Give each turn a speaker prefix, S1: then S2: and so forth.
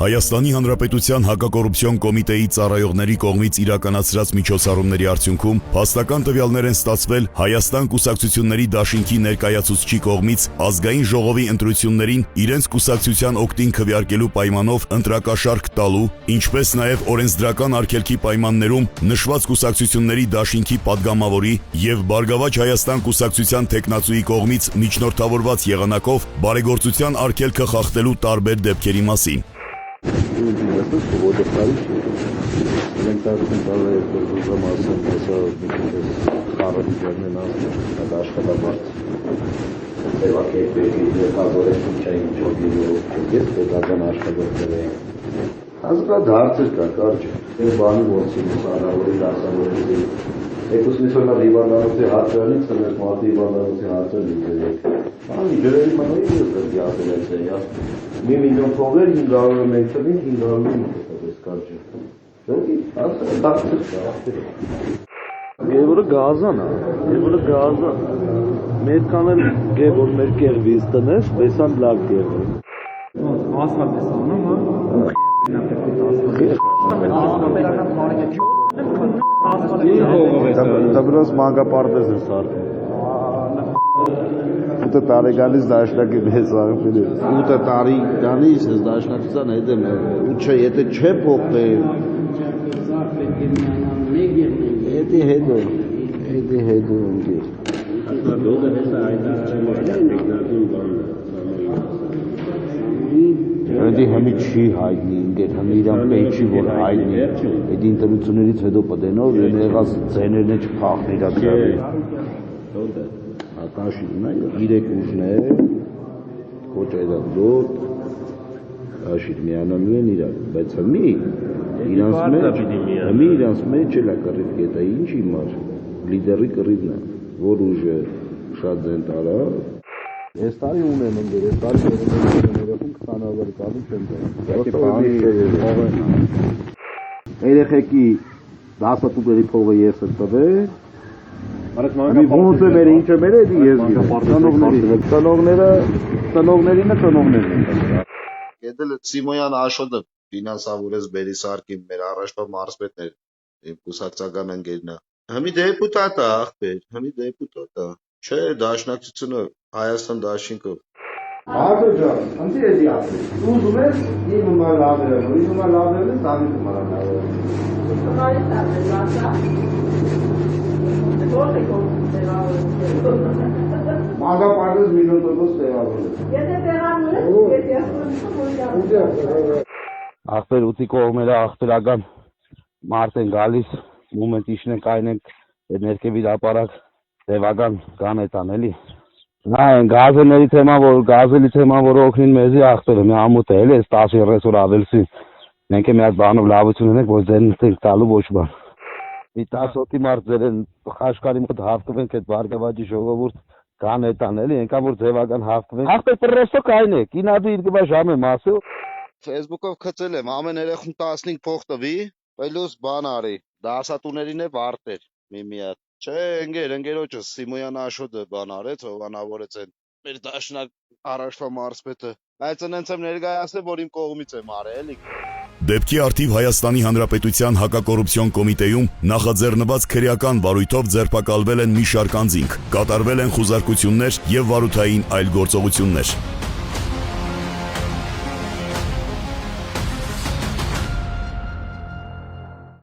S1: Հայաստանի Հանրապետության հակակոռուպցիոն կոմիտեի ծառայողների կողմից իրականացրած միջոցառումների արդյունքում փաստական տվյալներ են ստացվել Հայաստան կուսակցությունների դաշինքի ներկայացուցչի կողմից ազգային ժողովի ընտրություններին իրենց կուսակցության օգտին քվեարկելու պայմանով ընտրակաշառք տալու, ինչպես նաև օրենսդրական արգելքի պայմաններում նշված կուսակցությունների դաշինքի падգամավորի եւ Բարգավաճ Հայաստան կուսակցության տեխնացուի կողմից միջնորդավորված եղանակով բարեգործության արգելքը խախտելու տարբեր դեպքերի մասին։
S2: Մի միլիոն փողեր 500 մետրին 500 մետր կարճ։
S3: Եվրո գազան է, եվրո գազը մեր կանել գեվոր մեր կերվից տնես, բեսան լավ գեվոր։
S4: Ասֆալտ է սանում,
S3: Դա բրոս մանգապարտեզ է սարդում։ 8 տարեկանից դաշնակի մեծ աղբերի 8 տարեկանից ես դաշնակցության հետ եմ ու եթե չէ փոխել Էդի հետո ընկի Էդի հմի չի հայտնի ինգեր հմի իրան պեյչի որ հայտնի Էդի ինտերություններից հետո պտենով եղած ձեներն է չպախն իրա դրավի Աշիրն է, 3 ուժներ, կոչ այդակդոտ, աշիր միանալու են իրար, բայց հմի իրանց մեջ էլ է կռիվ կետա, ինչ իմար, լիդերի կռիվն է, որ ուժը շատ ձեն տարա, ես տարի ունեմ ընգեր, ես տարի ներեխում 20,000 կալում չեմ երեխեքի 10 տուբերի փողը ես է տվել, ոնց է մեր ինչը մեր է ես ծնողներին
S5: Կետել Սիմոյան Աշոտը ֆինանսավորեց Բերիսարկին մեր առաջվա մարզպետներ իմ կուսակցական ընկերն է Հմի դեպուտատ է ախպեր հմի դեպուտատ է չէ դաշնակցությունը Հայաստան դաշինքով
S2: Ահա ջան ընդ էդի ասի ուզում ես իմ լավերը սամի Մագապարտեզ միլիոն տոկոս տեղավորել
S3: Ախպեր ուտի կողմերը ախպերական մարդ են գալիս մոմենտ իշնենք այնենք ներքևի ապարակ տևական կան էտան էլի Նայ գազելի թեման որ օգնին մեզի ախպերը մի ամուտ է էլի 10-30 օր ավելսին մենք մի հատ բանով լավություն ունենք որ ձեն ենք տալու ոչ բան Մի 10 հոգի մարդ ձերեն խաշկարի մոտ հաղթվենք այդ Բարգավաճի ժողովուրդ կան էտան էլի ենքան որ ձևական հաղթվենք Ախպեր պրոստո կայն է կինադու իրգվա ժամ եմ ասու
S5: Facebook-ով խցել եմ ամեն երեխուն 15 փող տվի պլյուս բան արի դասատուներին է վարտեր մի հատ Չէ ընկերոջս Սիմոյան Աշոտը բան արեց հովանավորեց են մեր դաշնակ առաջվա մարզպետը բայց ընենց եմ ներկայացել որ իմ կողմից եմ արել էլի
S1: Դեպքի արդիվ Հայաստանի Հանրապետության հակակոռուպցիոն կոմիտեում նախաձեռնված քրեական վարույթով ձերբակալվել են մի շարք անձինք, կատարվել են խուզարկություններ եւ վարութային այլ գործողություններ։